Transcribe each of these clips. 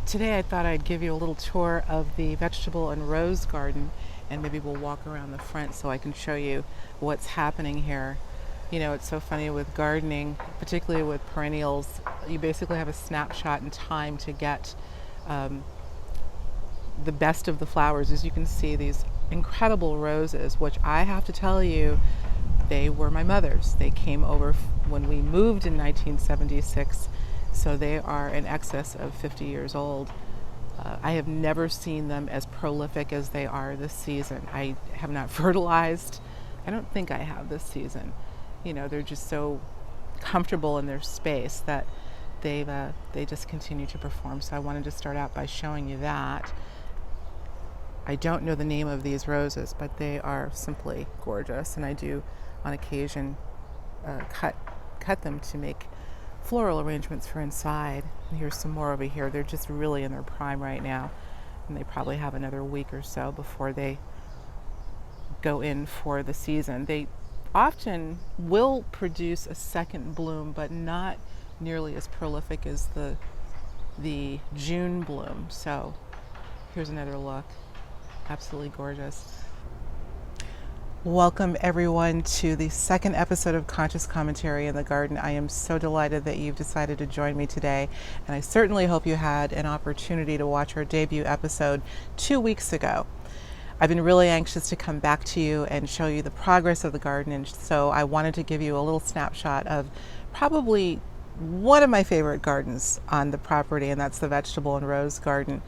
Today I thought I'd give you a little tour of the vegetable and rose garden, and maybe we'll walk around the front so I can show you what's happening here. You know, it's so funny with gardening, particularly with perennials. You basically have a snapshot in time to get um, the best of the flowers. As you can see, these incredible roses, which I have to tell you, they were my mother's. They came over when we moved in 1976, so they are in excess of 50 years old. I have never seen them as prolific as they are this season. I have not fertilized. I don't think I have this season. You know, they're just so comfortable in their space that they just continue to perform. So I wanted to start out by showing you that. I don't know the name of these roses, but they are simply gorgeous, and I do on occasion cut them to make floral arrangements for inside. And here's some more over here. They're just really in their prime right now, and they probably have another week or so before they go in for the season. They often will produce a second bloom, but not nearly as prolific as the June bloom. So here's another look. Absolutely gorgeous. Welcome everyone to the second episode of Conscious Commentary in the Garden. I am so delighted that you've decided to join me today, and I certainly hope you had an opportunity to watch our debut episode 2 weeks ago. I've been really anxious to come back to you and show you the progress of the garden, and so I wanted to give you a little snapshot of probably one of my favorite gardens on the property, and that's the vegetable and rose garden.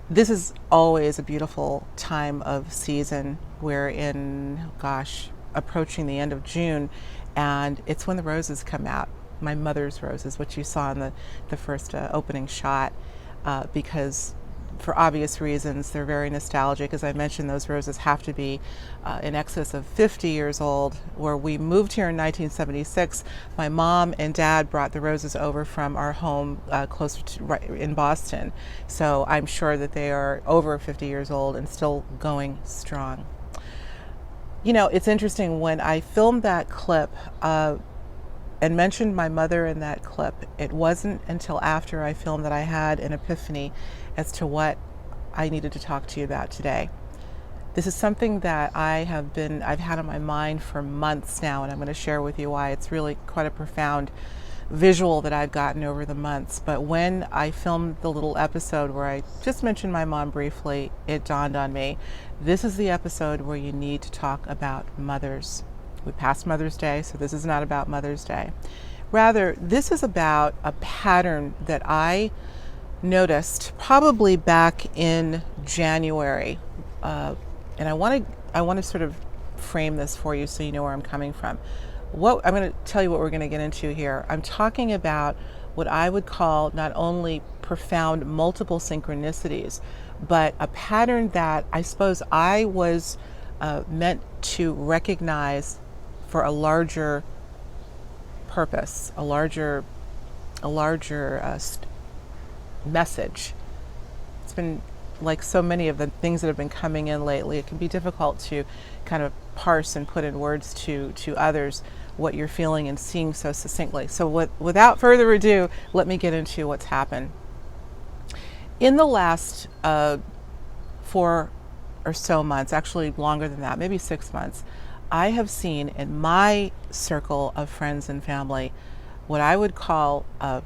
This is always a beautiful time of season. We're in, approaching the end of June, and it's when the roses come out. My mother's roses, which you saw in the first opening shot, because for obvious reasons, they're very nostalgic. As I mentioned, those roses have to be in excess of 50 years old. Where we moved here in 1976, my mom and dad brought the roses over from our home closer to right in Boston. So I'm sure that they are over 50 years old and still going strong. You know, it's interesting, when I filmed that clip and mentioned my mother in that clip, it wasn't until after I filmed that I had an epiphany as to what I needed to talk to you about today. This is something that I've had on my mind for months now, and I'm going to share with you why. It's really quite a profound visual that I've gotten over the months. But when I filmed the little episode where I just mentioned my mom briefly, it dawned on me, this is the episode where you need to talk about mothers. We passed Mother's Day, so this is not about Mother's Day. Rather, this is about a pattern that I noticed probably back in January, and I want to sort of frame this for you so you know where I'm coming from. What I'm going to tell you what we're going to get into here. I'm talking about what I would call not only profound multiple synchronicities, but a pattern that I suppose I was meant to recognize for a larger purpose, a larger message. It's been like so many of the things that have been coming in lately, it can be difficult to kind of parse and put in words to others what you're feeling and seeing so succinctly. So without further ado, let me get into what's happened. In the last 4 or so months, actually longer than that, maybe 6 months, I have seen in my circle of friends and family what I would call a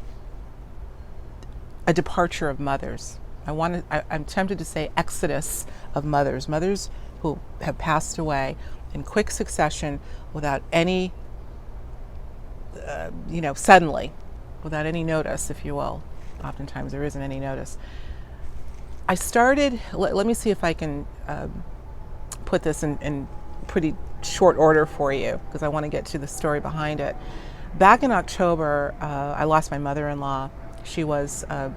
departure of mothers. I'm tempted to say exodus of mothers who have passed away in quick succession without any, suddenly, without any notice, if you will. Oftentimes there isn't any notice. I started, let me see if I can put this in pretty short order for you, because I want to get to the story behind it. Back in October, I lost my mother-in-law. She would have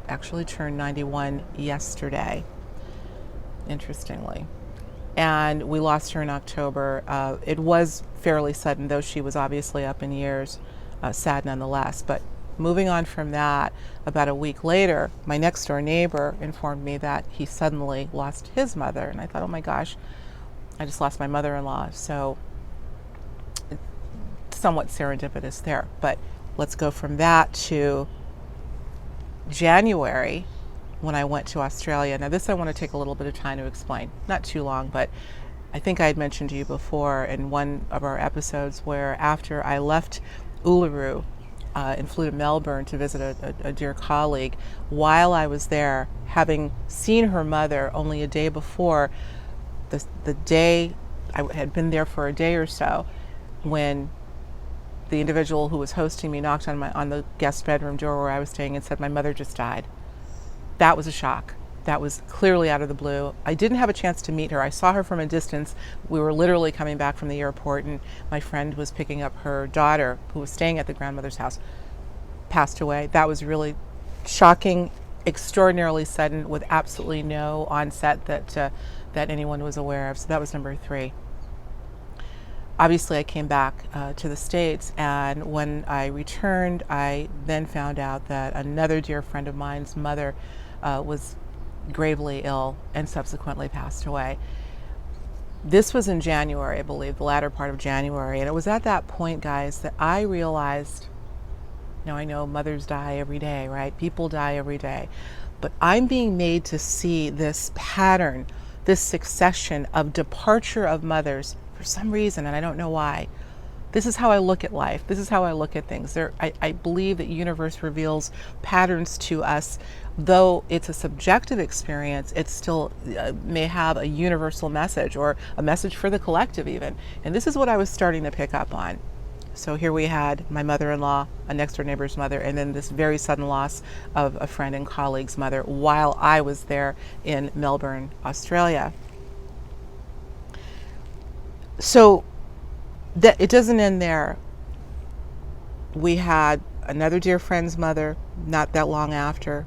actually turned 91 yesterday, interestingly. And we lost her in October. It was fairly sudden, though she was obviously up in years, sad nonetheless. But moving on from that, about a week later, my next door neighbor informed me that he suddenly lost his mother. And I thought, oh my gosh, I just lost my mother-in-law. So somewhat serendipitous there. But let's go from that to January, when I went to Australia. Now, this I want to take a little bit of time to explain, not too long, but I think I had mentioned to you before in one of our episodes where after I left Uluru and flew to Melbourne to visit a dear colleague, while I was there, having seen her mother only a day before, the day I had been there for a day or so, when the individual who was hosting me knocked on the guest bedroom door where I was staying and said, "My mother just died." That was a shock. That was clearly out of the blue. I didn't have a chance to meet her. I saw her from a distance. We were literally coming back from the airport, and my friend was picking up her daughter, who was staying at the grandmother's house, passed away. That was really shocking, extraordinarily sudden, with absolutely no onset that anyone was aware of. So that was number 3. Obviously, I came back to the States, and when I returned, I then found out that another dear friend of mine's mother was gravely ill and subsequently passed away. This was in January, I believe, the latter part of January, and it was at that point, guys, that I realized, now I know mothers die every day, right? People die every day, but I'm being made to see this pattern, this succession of departure of mothers for some reason, and I don't know why. This is how I look at life. This is how I look at things. I believe that universe reveals patterns to us. Though it's a subjective experience, it still may have a universal message, or a message for the collective even. And this is what I was starting to pick up on. So here we had my mother-in-law, a next-door neighbor's mother, and then this very sudden loss of a friend and colleague's mother while I was there in Melbourne, Australia. So that it doesn't end there. We had another dear friend's mother not that long after,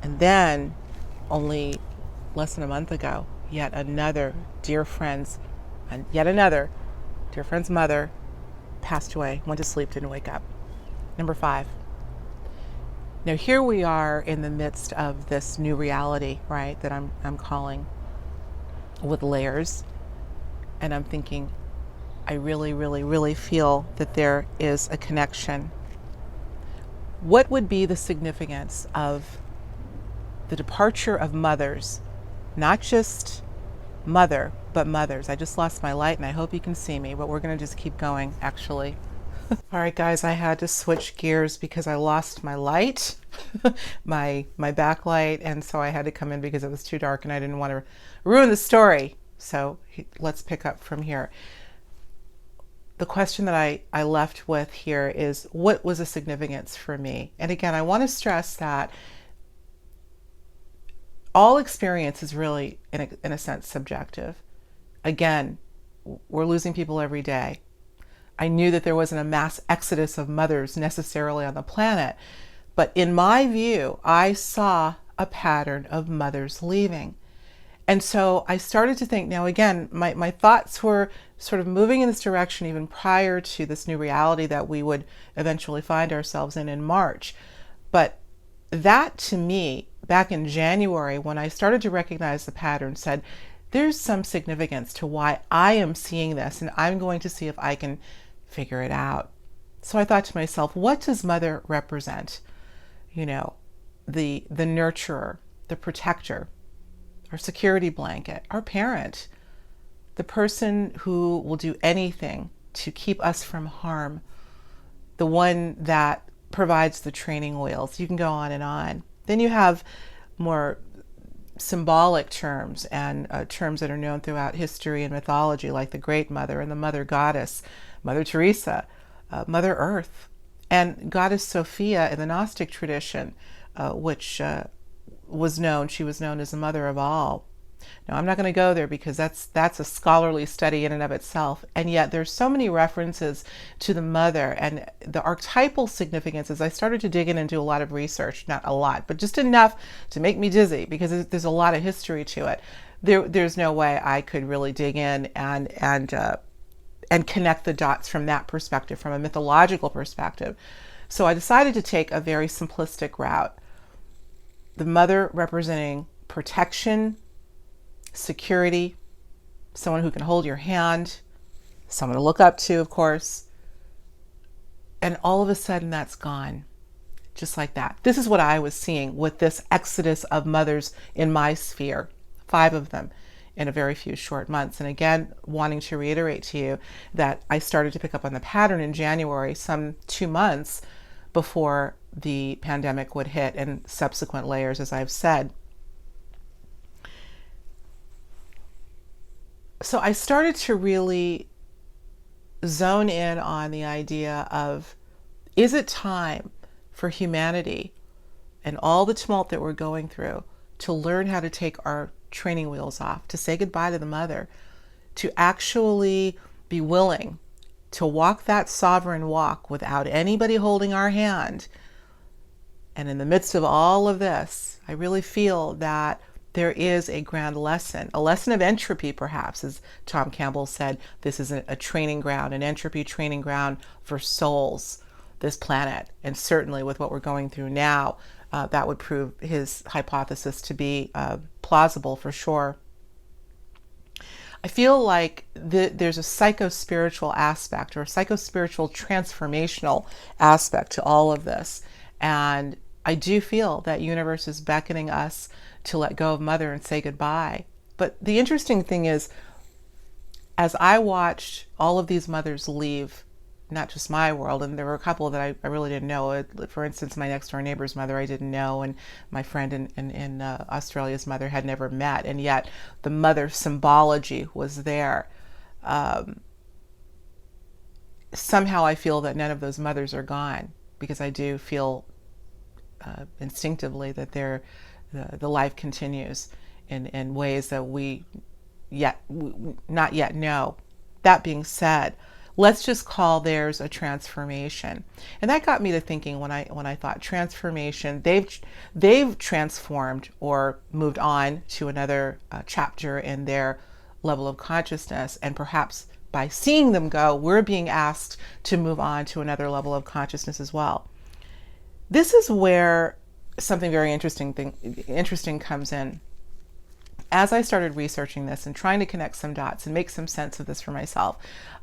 and then only less than a month ago, yet another dear friend's mother passed away, went to sleep, didn't wake up. Number 5. Now here we are in the midst of this new reality, right, that I'm calling, with layers, and I'm thinking, I really, really, really feel that there is a connection. What would be the significance of the departure of mothers, not just mother, but mothers? I just lost my light, and I hope you can see me, but we're going to just keep going, actually. All right, guys, I had to switch gears because I lost my light, my backlight, and so I had to come in because it was too dark, and I didn't want to ruin the story. So let's pick up from here. The question that I left with here is, what was the significance for me? And again, I want to stress that all experience is really, in a sense, subjective. Again, we're losing people every day. I knew that there wasn't a mass exodus of mothers necessarily on the planet, but in my view, I saw a pattern of mothers leaving. And so I started to think, now again, my thoughts were sort of moving in this direction even prior to this new reality that we would eventually find ourselves in March. But that, to me, back in January, when I started to recognize the pattern, said, there's some significance to why I am seeing this, and I'm going to see if I can figure it out. So I thought to myself, what does mother represent? You know, the nurturer, the protector, our security blanket, our parent, the person who will do anything to keep us from harm, the one that provides the training wheels. You can go on and on. Then you have more symbolic terms, and terms that are known throughout history and mythology, like the Great Mother and the Mother Goddess, Mother Teresa, Mother Earth, and Goddess Sophia in the Gnostic tradition, which she was known as the mother of all. Now, I'm not going to go there because that's a scholarly study in and of itself, and yet there's so many references to the mother and the archetypal significance. As I started to dig in and do a lot of research, not a lot, but just enough to make me dizzy, because there's a lot of history to it. There's no way I could really dig in and connect the dots from that perspective, from a mythological perspective. So I decided to take a very simplistic route. The mother representing protection, security, someone who can hold your hand, someone to look up to, of course. And all of a sudden that's gone. just like that. This is what I was seeing with this exodus of mothers in my sphere, 5 of them in a very few short months. And again, wanting to reiterate to you that I started to pick up on the pattern in January, some 2 months before the pandemic would hit and subsequent layers, as I've said. So I started to really zone in on the idea of, is it time for humanity and all the tumult that we're going through to learn how to take our training wheels off, to say goodbye to the mother, to actually be willing to walk that sovereign walk without anybody holding our hand. And in the midst of all of this, I really feel that there is a grand lesson, a lesson of entropy, perhaps, as Tom Campbell said. This is a training ground, an entropy training ground for souls, this planet. And certainly with what we're going through now, that would prove his hypothesis to be plausible for sure. I feel like there's a psycho-spiritual aspect or a psycho-spiritual transformational aspect to all of this. And I do feel that universe is beckoning us to let go of mother and say goodbye. But the interesting thing is, as I watched all of these mothers leave, not just my world, and there were a couple that I really didn't know. For instance, my next door neighbor's mother I didn't know, and my friend in Australia's mother had never met, and yet the mother symbology was there. Somehow I feel that none of those mothers are gone, because I do feel instinctively that the life continues in ways that we not yet know. That being said, let's just call theirs a transformation. And that got me to thinking when I thought transformation, they've transformed or moved on to another chapter in their level of consciousness, and perhaps by seeing them go, we're being asked to move on to another level of consciousness as well. This is where something very interesting comes in. As I started researching this and trying to connect some dots and make some sense of this for myself,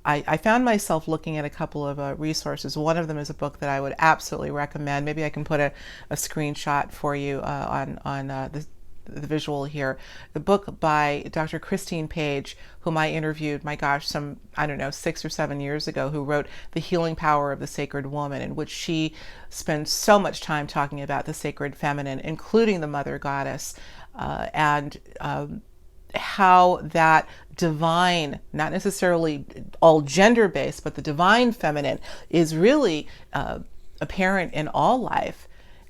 I found myself looking at a couple of resources. One of them is a book that I would absolutely recommend. Maybe I can put a screenshot for you on the visual here. The book by Dr. Christine Page, whom I interviewed, my gosh, some, 6 or 7 years ago, who wrote The Healing Power of the Sacred Woman, in which she spends so much time talking about the sacred feminine, including the mother goddess, and how that divine, not necessarily all gender-based, but the divine feminine is really apparent in all life,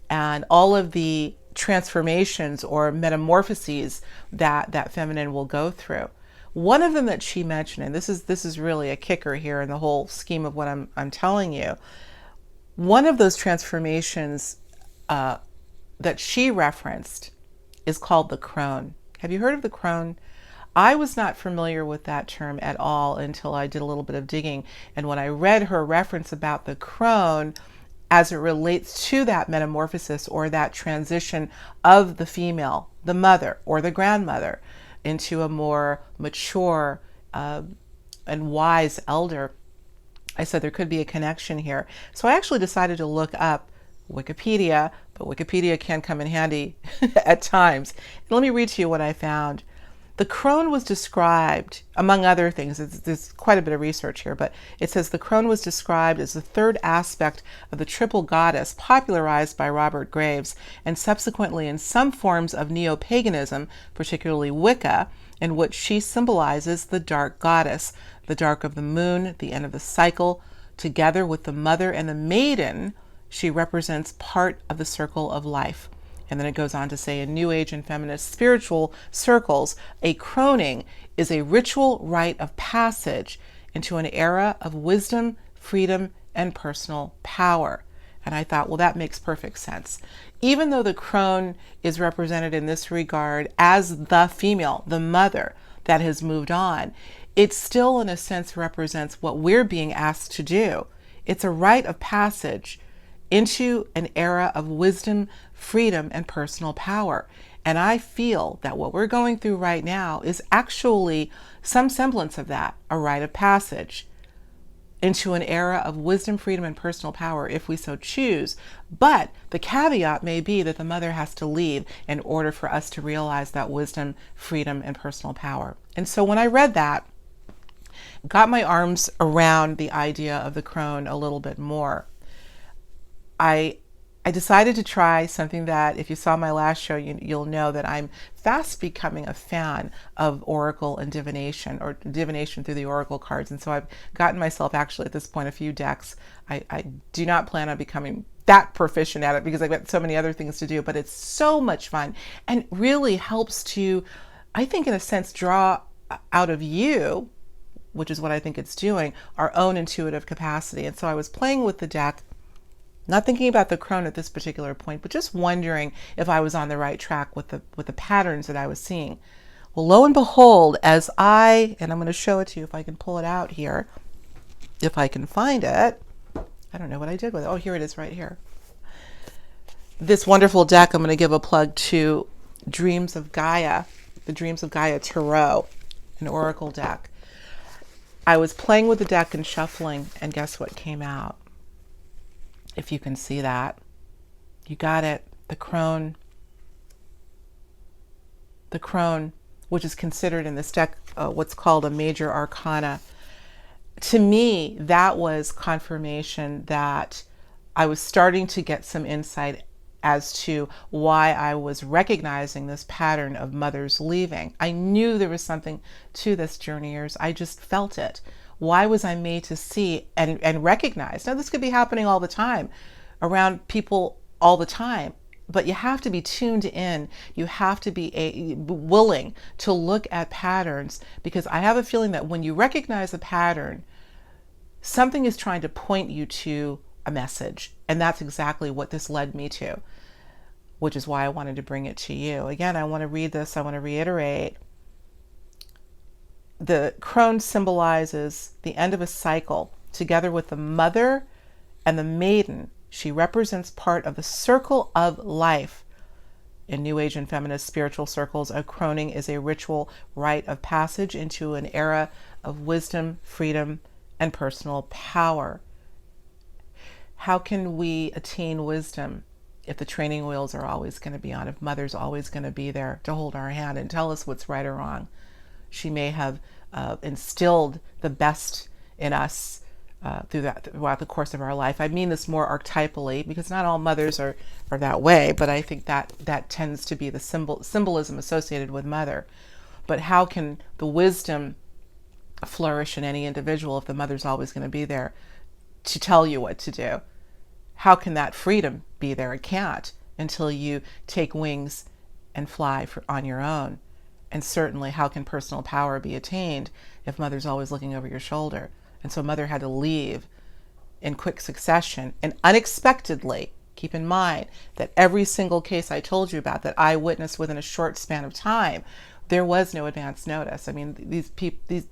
and all of the transformations or metamorphoses that feminine will go through. One of them that she mentioned, and this is really a kicker here in the whole scheme of what I'm telling you, one of those transformations that she referenced is called the Crone. Have you heard of the Crone? I was not familiar with that term at all until I did a little bit of digging. And when I read her reference about the Crone as it relates to that metamorphosis or that transition of the female, the mother or the grandmother, into a more mature and wise elder, I said there could be a connection here. So I actually decided to look up Wikipedia, but Wikipedia can come in handy at times. And let me read to you what I found. The Crone was described, among other things, there's quite a bit of research here, but it says the Crone was described as the third aspect of the triple goddess popularized by Robert Graves, and subsequently in some forms of neo-paganism, particularly Wicca, in which she symbolizes the dark goddess, the dark of the moon, the end of the cycle. Together with the mother and the maiden, she represents part of the circle of life. And then it goes on to say, in New Age and feminist spiritual circles, a croning is a ritual rite of passage into an era of wisdom, freedom, and personal power. And I thought, well, that makes perfect sense. Even though the crone is represented in this regard as the female, the mother that has moved on, it still, in a sense, represents what we're being asked to do. It's a rite of passage into an era of wisdom, freedom, and personal power. And I feel that what we're going through right now is actually some semblance of that, a rite of passage. into an era of wisdom, freedom, and personal power if we so choose. But the caveat may be that the mother has to leave in order for us to realize that wisdom, freedom, and personal power. And so when I read that, got my arms around the idea of the crone a little bit more, I decided to try something that, if you saw my last show, you'll know that I'm fast becoming a fan of oracle and divination, or divination through the oracle cards. And so I've gotten myself, actually at this point, a few decks. I do not plan on becoming that proficient at it because I've got so many other things to do, but it's so much fun and really helps to, I think, in a sense, draw out of you, which is what I think it's doing, our own intuitive capacity. And so I was playing with the deck, not thinking about the crone at this particular point, but just wondering if I was on the right track with the patterns that I was seeing. Well, lo and behold, and I'm going to show it to you if I can pull it out here, if I can find it. I don't know what I did with it. Oh, here it is right here. This wonderful deck, I'm going to give a plug to Dreams of Gaia, the Dreams of Gaia Tarot, an oracle deck. I was playing with the deck and shuffling, and guess what came out? If you can see that, you got it. The crone, which is considered in this deck what's called a major arcana. To me, that was confirmation that I was starting to get some insight as to why I was recognizing this pattern of mothers leaving. I knew there was something to this, journeyers. I just felt it. Why was I made to see and recognize? Now, this could be happening all the time around people all the time, but you have to be tuned in. You have to be willing to look at patterns, because I have a feeling that when you recognize a pattern, something is trying to point you to a message. And that's exactly what this led me to, which is why I wanted to bring it to you. Again, I want to read this. I want to reiterate. The crone symbolizes the end of a cycle. Together with the mother and the maiden, she represents part of the circle of life. In New Age and feminist spiritual circles, a croning is a ritual rite of passage into an era of wisdom, freedom, and personal power. How can we attain wisdom if the training wheels are always going to be on, if mother's always going to be there to hold our hand and tell us what's right or wrong? She may have instilled the best in us throughout the course of our life. I mean this more archetypally, because not all mothers are that way, but I think that tends to be the symbolism associated with mother. But how can the wisdom flourish in any individual if the mother's always going to be there to tell you what to do? How can that freedom be there? It can't until you take wings and fly on your own. And certainly, how can personal power be attained if mother's always looking over your shoulder? And so mother had to leave in quick succession and unexpectedly. Keep in mind that every single case I told you about that I witnessed within a short span of time, there was no advance notice. I mean,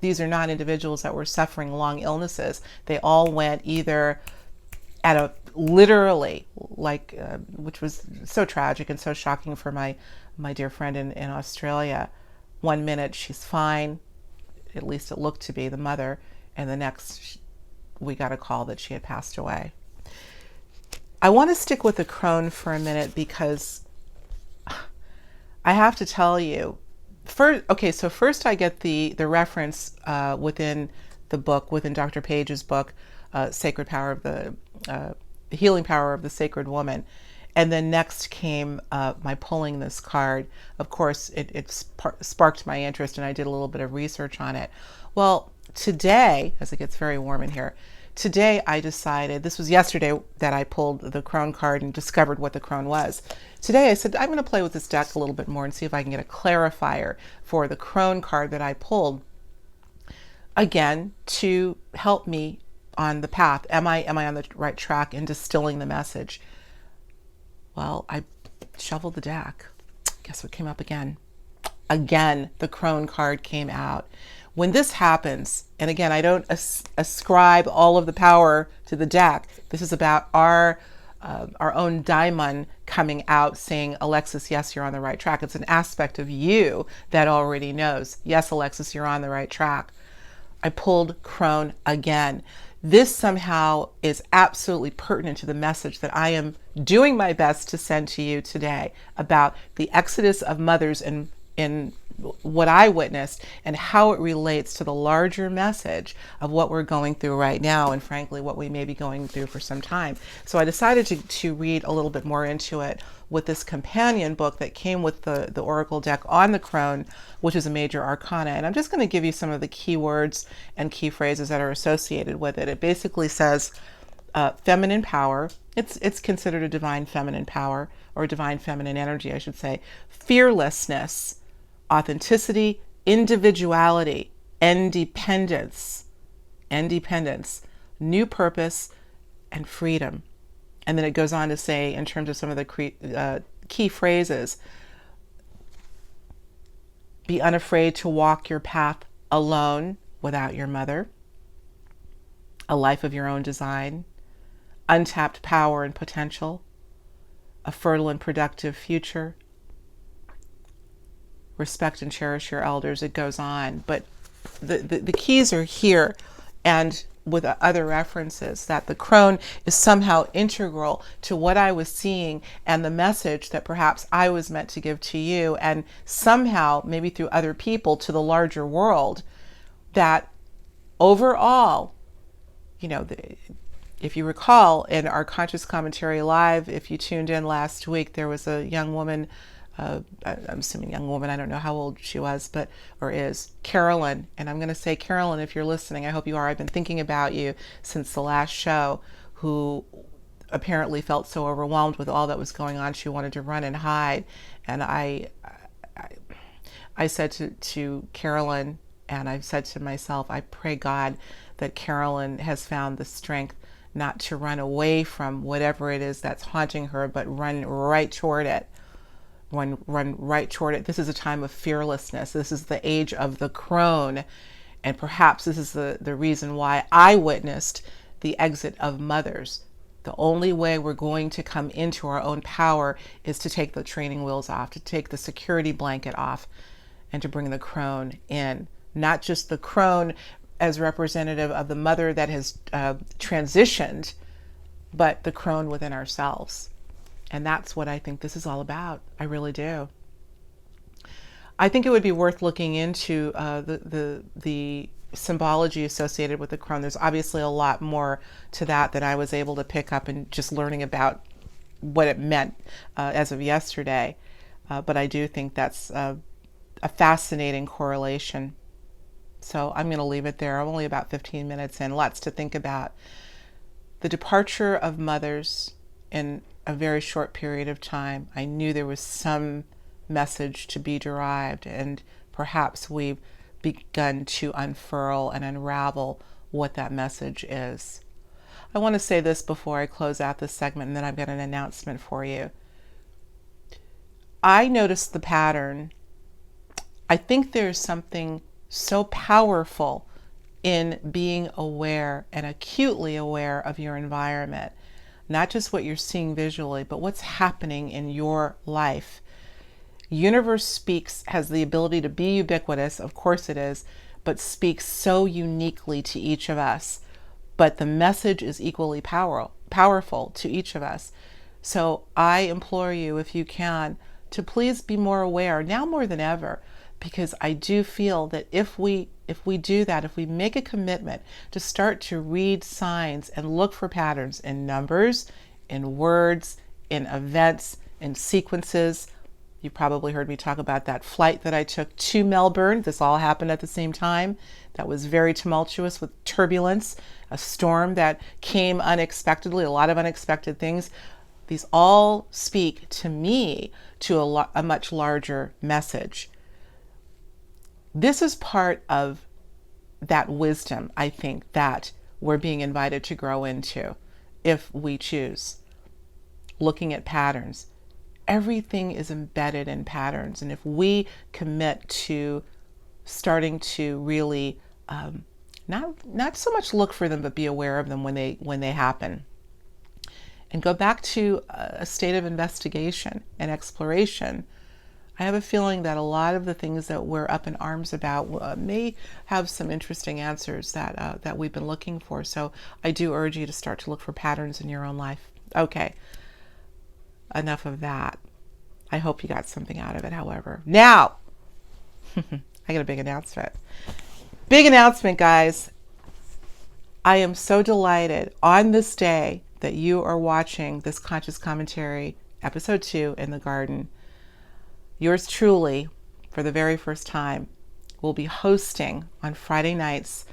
these are not individuals that were suffering long illnesses. They all went either at a literally, which was so tragic and so shocking for my dear friend in Australia. 1 minute she's fine, at least it looked to be, the mother, and the next we got a call that she had passed away. I want to stick with the crone for a minute because I have to tell you, first I get the reference within the book, within Dr. Page's book, Sacred Power of the Healing Power of the Sacred Woman. And then next came my pulling this card. Of course, it sparked my interest, and I did a little bit of research on it. Well, today, as it gets very warm in here, today I decided, this was yesterday that I pulled the crone card and discovered what the crone was. Today I said, I'm going to play with this deck a little bit more and see if I can get a clarifier for the crone card that I pulled, again, to help me on the path. Am I on the right track in distilling the message? Well, I shuffled the deck. Guess what came up again? Again, the crone card came out. When this happens, and again, I don't ascribe all of the power to the deck. This is about our own daimon coming out saying, Alexis, yes, you're on the right track. It's an aspect of you that already knows, yes, Alexis, you're on the right track. I pulled Crone again. This somehow is absolutely pertinent to the message that I am doing my best to send to you today about the exodus of mothers in what I witnessed and how it relates to the larger message of what we're going through right now, and frankly what we may be going through for some time. So I decided to read a little bit more into it with this companion book that came with the Oracle deck on the Crone, which is a major arcana. And I'm just going to give you some of the key words and key phrases that are associated with it. It basically says feminine power. It's considered a divine feminine power, or divine feminine energy, I should say. Fearlessness, authenticity, individuality, independence, new purpose, and freedom. And then it goes on to say, in terms of some of the key phrases, be unafraid to walk your path alone without your mother, a life of your own design, untapped power and potential, a fertile and productive future, respect and cherish your elders. It goes on, but the keys are here, and with other references, that the Crone is somehow integral to what I was seeing and the message that perhaps I was meant to give to you, and somehow, maybe through other people, to the larger world. That overall, you know, if you recall in our Conscious Commentary Live, if you tuned in last week, there was a young woman, I'm assuming young woman, I don't know how old she was, or is, Carolyn. And I'm going to say, Carolyn, if you're listening, I hope you are. I've been thinking about you since the last show, who apparently felt so overwhelmed with all that was going on, she wanted to run and hide. And I said to Carolyn, and I've said to myself, I pray God that Carolyn has found the strength not to run away from whatever it is that's haunting her, but run right toward it. Run right toward it. This is a time of fearlessness. This is the age of the Crone. And perhaps this is the reason why I witnessed the exit of mothers. The only way we're going to come into our own power is to take the training wheels off, to take the security blanket off, and to bring the Crone in. Not just the Crone as representative of the mother that has transitioned, but the Crone within ourselves. And that's what I think this is all about. I really do. I think it would be worth looking into the symbology associated with the Crone. There's obviously a lot more to that I was able to pick up in just learning about what it meant as of yesterday. But I do think that's a fascinating correlation. So I'm going to leave it there. I'm only about 15 minutes in. Lots to think about. The departure of mothers in a very short period of time. I knew there was some message to be derived, and perhaps we've begun to unfurl and unravel what that message is. I want to say this before I close out this segment, and then I've got an announcement for you. I noticed the pattern. I think there's something so powerful in being aware and acutely aware of your environment. Not just what you're seeing visually, but what's happening in your life. Universe speaks, has the ability to be ubiquitous, of course it is, but speaks so uniquely to each of us. But the message is equally powerful to each of us. So I implore you, if you can, to please be more aware, now more than ever, because I do feel that if we do that, if we make a commitment to start to read signs and look for patterns in numbers, in words, in events, in sequences. You probably heard me talk about that flight that I took to Melbourne. This all happened at the same time. That was very tumultuous with turbulence, a storm that came unexpectedly, a lot of unexpected things. These all speak to me to a much larger message. This is part of that wisdom, I think, that we're being invited to grow into if we choose. Looking at patterns. Everything is embedded in patterns. And if we commit to starting to really not so much look for them, but be aware of them when they happen. And go back to a state of investigation and exploration. I have a feeling that a lot of the things that we're up in arms about may have some interesting answers that we've been looking for. So I do urge you to start to look for patterns in your own life. Okay, enough of that. I hope you got something out of it, however. Now, I got a big announcement. Big announcement, guys. I am so delighted on this day that you are watching this Conscious Commentary, Episode 2 in the Garden. Yours truly, for the very first time, will be hosting on Friday nights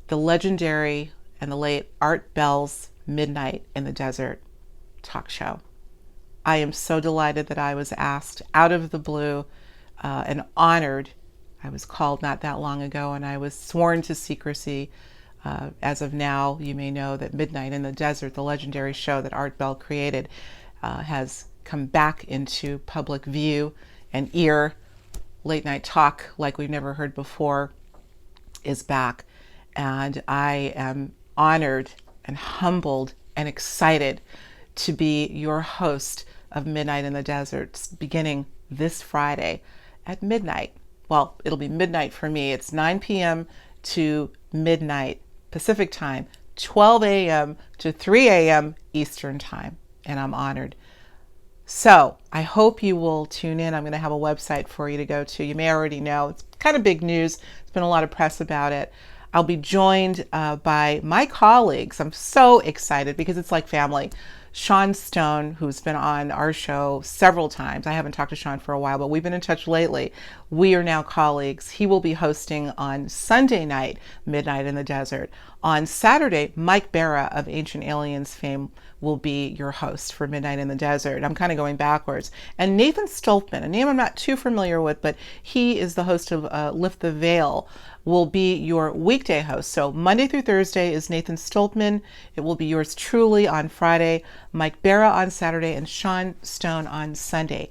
the legendary and the late Art Bell's Midnight in the Desert talk show. I am so delighted that I was asked out of the blue and honored. I was called not that long ago, and I was sworn to secrecy. As of now, you may know that Midnight in the Desert, the legendary show that Art Bell created, has come back into public view and ear. Late night talk like we've never heard before is back. And I am honored and humbled and excited to be your host of Midnight in the Desert beginning this Friday at midnight. Well, it'll be midnight for me. It's 9 p.m. to midnight Pacific time, 12 a.m. to 3 a.m. Eastern time. And I'm honored. So I hope you will tune in. I'm going to have a website for you to go to. You may already know. It's kind of big news. There's been a lot of press about it. I'll be joined by my colleagues. I'm so excited because it's like family. Sean Stone, who's been on our show several times. I haven't talked to Sean for a while, but we've been in touch lately. We are now colleagues. He will be hosting on Sunday night, Midnight in the Desert. On Saturday, Mike Barra of Ancient Aliens fame will be your host for Midnight in the Desert. I'm kind of going backwards. And Nathan Stolpman, a name I'm not too familiar with, but he is the host of Lift the Veil, will be your weekday host. So Monday through Thursday is Nathan Stolpman. It will be yours truly on Friday, Mike Barra on Saturday, and Sean Stone on Sunday,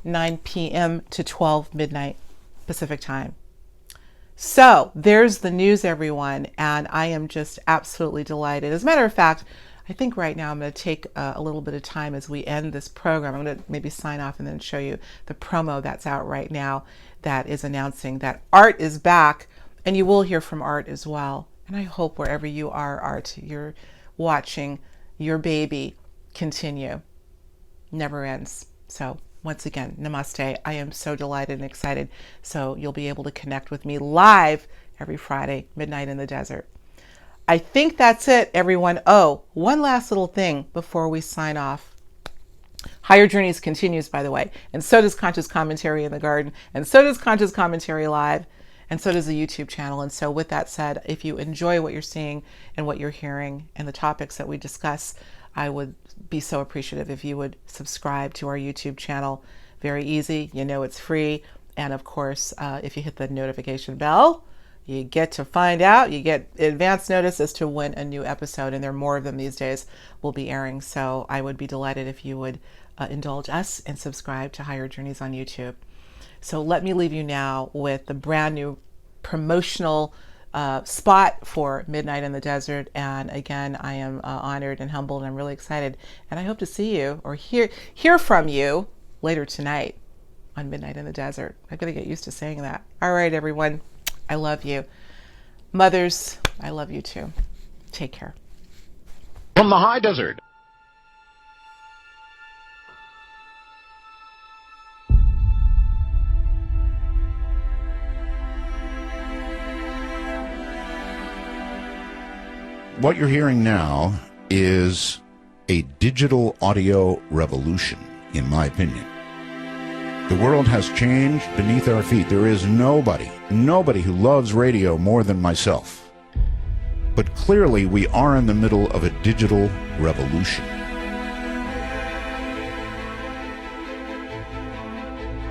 9 p.m. to 12 midnight Pacific time. So there's the news, everyone, and I am just absolutely delighted. As a matter of fact, I think right now I'm going to take a little bit of time as we end this program. I'm going to maybe sign off and then show you the promo that's out right now that is announcing that Art is back, and you will hear from Art as well. And I hope wherever you are, Art, you're watching your baby continue. Never ends. So once again, namaste. I am so delighted and excited. So you'll be able to connect with me live every Friday, Midnight in the Desert. I think that's it, everyone. Oh, one last little thing before we sign off. Higher Journeys continues, by the way, and so does Conscious Commentary in the Garden, and so does Conscious Commentary Live, and so does the YouTube channel. And so with that said, if you enjoy what you're seeing and what you're hearing and the topics that we discuss, I would be so appreciative if you would subscribe to our YouTube channel. Very easy. You know it's free. And of course, if you hit the notification bell, you get to find out, you get advance notice as to when a new episode, and there are more of them these days, will be airing. So I would be delighted if you would indulge us and subscribe to Higher Journeys on YouTube. So let me leave you now with the brand new promotional spot for Midnight in the Desert. And again, I am honored and humbled, and I'm really excited. And I hope to see you or hear from you later tonight on Midnight in the Desert. I've got to get used to saying that. All right, everyone. I love you. Mothers, I love you too. Take care. From the high desert. What you're hearing now is a digital audio revolution, in my opinion. The world has changed beneath our feet. There is nobody who loves radio more than myself. But clearly we are in the middle of a digital revolution.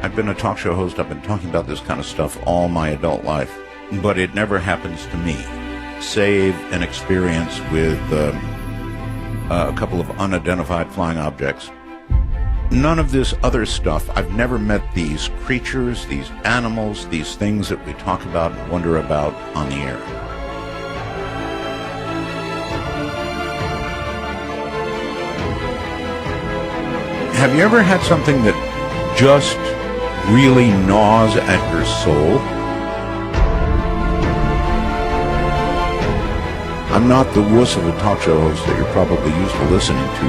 I've been a talk show host. I've been talking about this kind of stuff all my adult life, but it never happens to me, save an experience with a couple of unidentified flying objects. None of this other stuff. I've never met these creatures, these animals, these things that we talk about and wonder about on the air. Have you ever had something that just really gnaws at your soul. I'm not the wuss of a talk show host that you're probably used to listening to.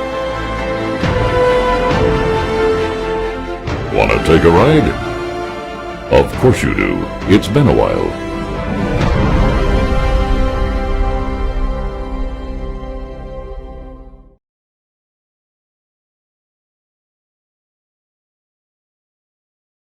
Wanna take a ride? Of course you do. It's been a while.